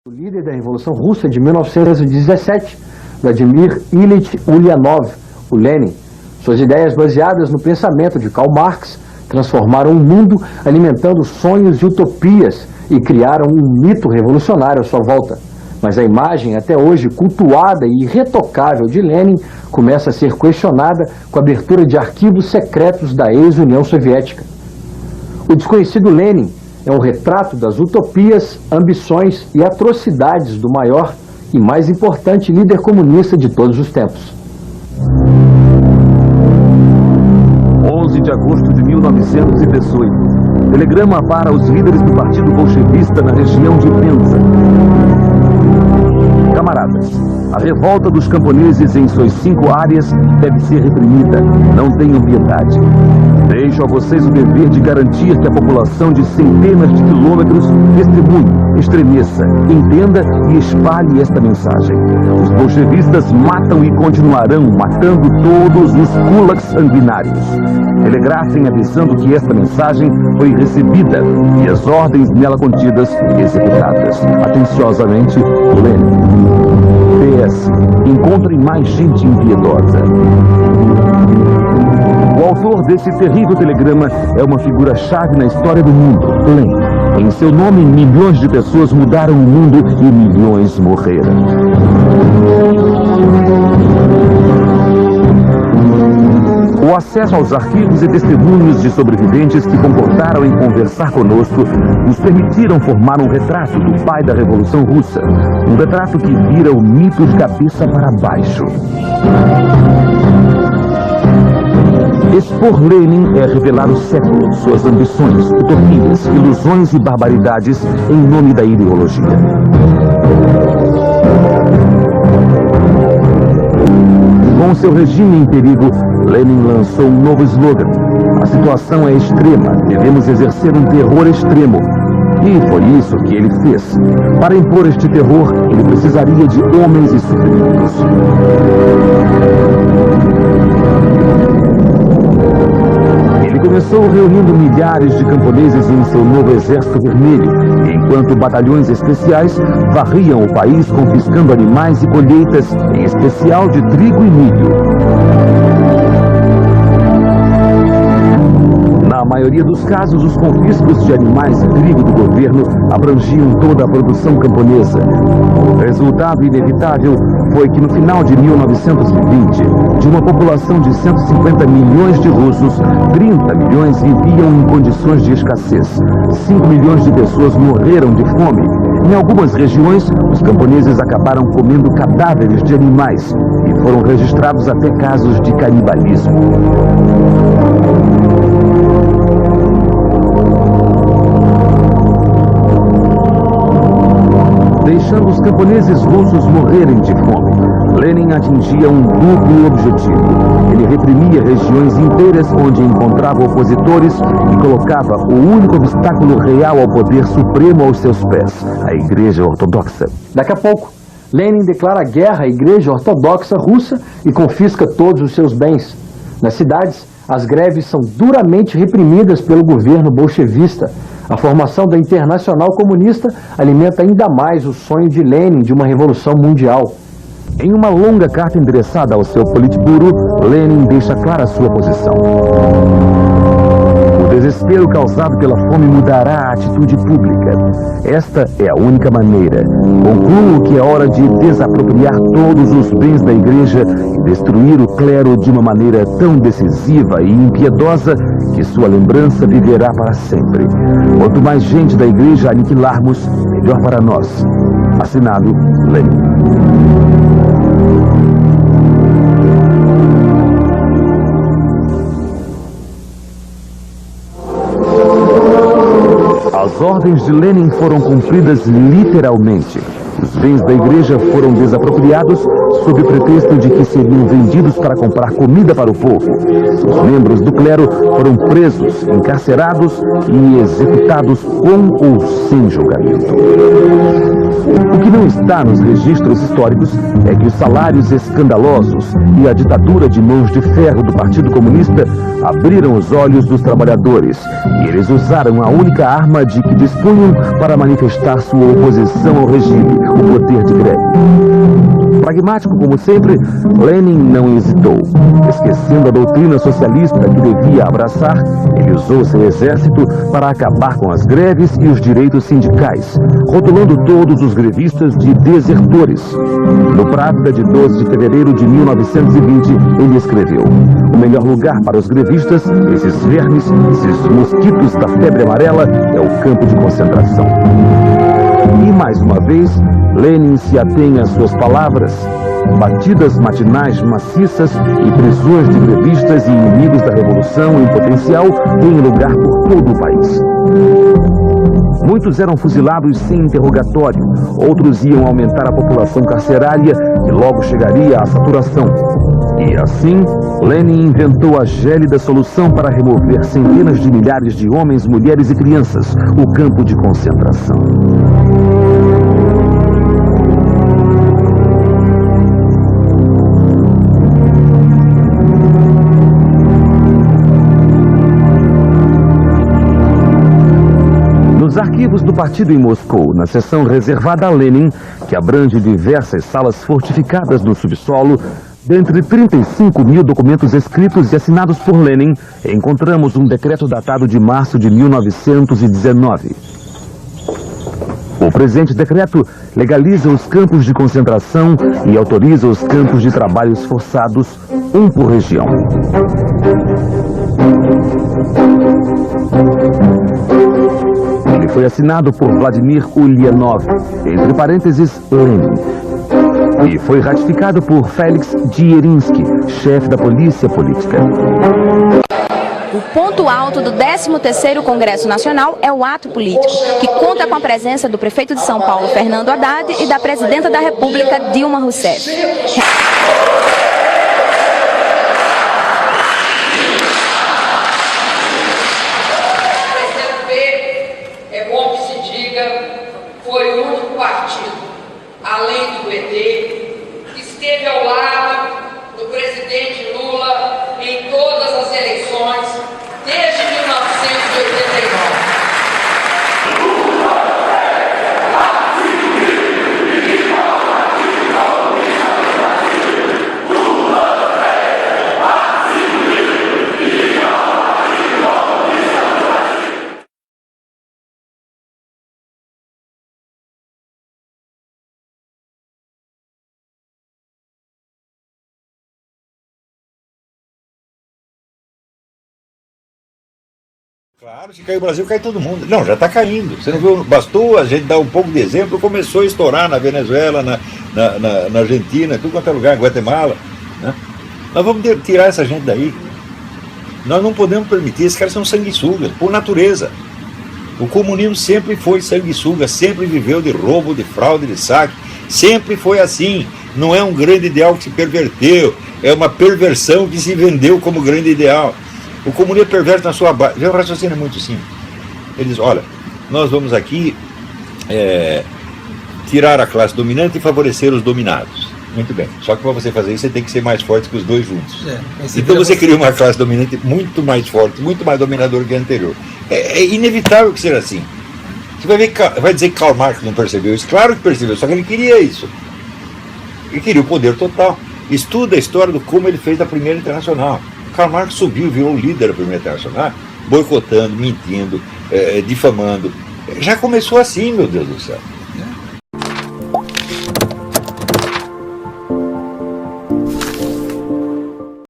O líder da Revolução Russa de 1917, Vladimir Ilyich Ulyanov, o Lenin. Suas ideias baseadas no pensamento de Karl Marx transformaram o mundo alimentando sonhos e utopias e criaram um mito revolucionário à sua volta. Mas a imagem até hoje cultuada e irretocável de Lenin começa a ser questionada com a abertura de arquivos secretos da ex-União Soviética. O desconhecido Lenin é um retrato das utopias, ambições e atrocidades do maior e mais importante líder comunista de todos os tempos. 11 de agosto de 1918. Telegrama para os líderes do Partido Bolchevista na região de Penza. Camaradas, a revolta dos camponeses em suas 5 áreas deve ser reprimida. Não tenham piedade. Deixo a vocês o dever de garantir que a população de centenas de quilômetros testemunhe, estremeça, entenda e espalhe esta mensagem. Os bolchevistas matam e continuarão matando todos os kulaks sanguinários. Telegrafem avisando que esta mensagem foi recebida e as ordens nela contidas executadas. Atenciosamente, Lenin. PS. Encontrem mais gente impiedosa. O autor desse terrível telegrama é uma figura-chave na história do mundo, Lenin. Em seu nome, milhões de pessoas mudaram o mundo e milhões morreram. O acesso aos arquivos e testemunhos de sobreviventes que concordaram em conversar conosco nos permitiram formar um retrato do pai da Revolução Russa. Um retrato que vira o mito de cabeça para baixo. Expor Lenin é revelar o século, suas ambições, utopias, ilusões e barbaridades em nome da ideologia. Com seu regime em perigo, Lenin lançou um novo slogan. A situação é extrema, devemos exercer um terror extremo. E foi isso que ele fez. Para impor este terror, ele precisaria de homens e sofrimentos. Ele começou reunindo milhares de camponeses em seu novo exército vermelho, enquanto batalhões especiais varriam o país confiscando animais e colheitas, em especial de trigo e milho. Na maioria dos casos, os confiscos de animais e trigo do governo abrangiam toda a produção camponesa. O resultado inevitável foi que no final de 1920, de uma população de 150 milhões de russos, 30 milhões viviam em condições de escassez. 5 milhões de pessoas morreram de fome. Em algumas regiões, os camponeses acabaram comendo cadáveres de animais e foram registrados até casos de canibalismo. Deixando os camponeses russos morrerem de fome, Lenin atingia um duplo objetivo. Ele reprimia regiões inteiras onde encontrava opositores e colocava o único obstáculo real ao poder supremo aos seus pés, a Igreja Ortodoxa. Daqui a pouco, Lenin declara guerra à Igreja Ortodoxa Russa e confisca todos os seus bens. Nas cidades, as greves são duramente reprimidas pelo governo bolchevista. A formação da Internacional Comunista alimenta ainda mais o sonho de Lenin de uma revolução mundial. Em uma longa carta endereçada ao seu Politburo, Lenin deixa clara sua posição. O desespero causado pela fome mudará a atitude pública. Esta é a única maneira. Concluo que é hora de desapropriar todos os bens da igreja e destruir o clero de uma maneira tão decisiva e impiedosa que sua lembrança viverá para sempre. Quanto mais gente da igreja aniquilarmos, melhor para nós. Assinado, Lenin. As ordens de Lenin foram cumpridas literalmente. Os bens da igreja foram desapropriados sob o pretexto de que seriam vendidos para comprar comida para o povo. Os membros do clero foram presos, encarcerados e executados com ou sem julgamento. O que não está nos registros históricos é que os salários escandalosos e a ditadura de mãos de ferro do Partido Comunista abriram os olhos dos trabalhadores e eles usaram a única arma de que dispunham para manifestar sua oposição ao regime, o poder de greve. Pragmático como sempre, Lenin não hesitou. Esquecendo a doutrina socialista que devia abraçar, ele usou seu exército para acabar com as greves e os direitos sindicais, rotulando todos os grevistas de desertores. No Pravda de 12 de fevereiro de 1920, ele escreveu: o melhor lugar para os grevistas, esses vermes, esses mosquitos da febre amarela, é o campo de concentração. E mais uma vez, Lenin se atém às suas palavras. Batidas matinais maciças e prisões de grevistas e inimigos da revolução em potencial têm lugar por todo o país. Muitos eram fuzilados sem interrogatório, outros iam aumentar a população carcerária e logo chegaria à saturação. E assim, Lenin inventou a gélida solução para remover centenas de milhares de homens, mulheres e crianças, o campo de concentração. Nos arquivos do partido em Moscou, na seção reservada a Lenin, que abrange diversas salas fortificadas no subsolo, dentre 35 mil documentos escritos e assinados por Lenin, encontramos um decreto datado de março de 1919. O presente decreto legaliza os campos de concentração e autoriza os campos de trabalhos forçados, um por região. Ele foi assinado por Vladimir Ulyanov, entre parênteses, Lenin. E foi ratificado por Felix Dzerzhinsky, chefe da polícia política. O ponto alto do 13º Congresso Nacional é o ato político, que conta com a presença do prefeito de São Paulo, Fernando Haddad, e da presidenta da República, Dilma Rousseff. É bom que se diga, foi o único partido, além do PT, que esteve ao lado do presidente Lula em todas as eleições desde 1989. Claro, se cair o Brasil, cai todo mundo. Não, já está caindo. Você não viu? Bastou a gente dar um pouco de exemplo, começou a estourar na Venezuela, na Argentina, tudo quanto é lugar, em Guatemala. Né? Nós vamos tirar essa gente daí. Nós não podemos permitir, esses caras são sanguessugas, por natureza. O comunismo sempre foi sanguessuga, sempre viveu de roubo, de fraude, de saque. Sempre foi assim. Não é um grande ideal que se perverteu, é uma perversão que se vendeu como grande ideal. O comunismo perverte na sua base. O raciocínio é muito simples. Ele diz, olha, nós vamos aqui tirar a classe dominante e favorecer os dominados. Muito bem. Só que para você fazer isso, você tem que ser mais forte que os dois juntos. Então você cria uma classe dominante muito mais forte, muito mais dominadora que a anterior. É inevitável que seja assim. Você vai dizer que Karl Marx não percebeu isso? Claro que percebeu, só que ele queria isso. Ele queria o poder total. Estuda a história do como ele fez da Primeira Internacional. Karl Marx subiu, virou o líder da Primeira Internacional, boicotando, mentindo, difamando. Já começou assim, meu Deus do céu.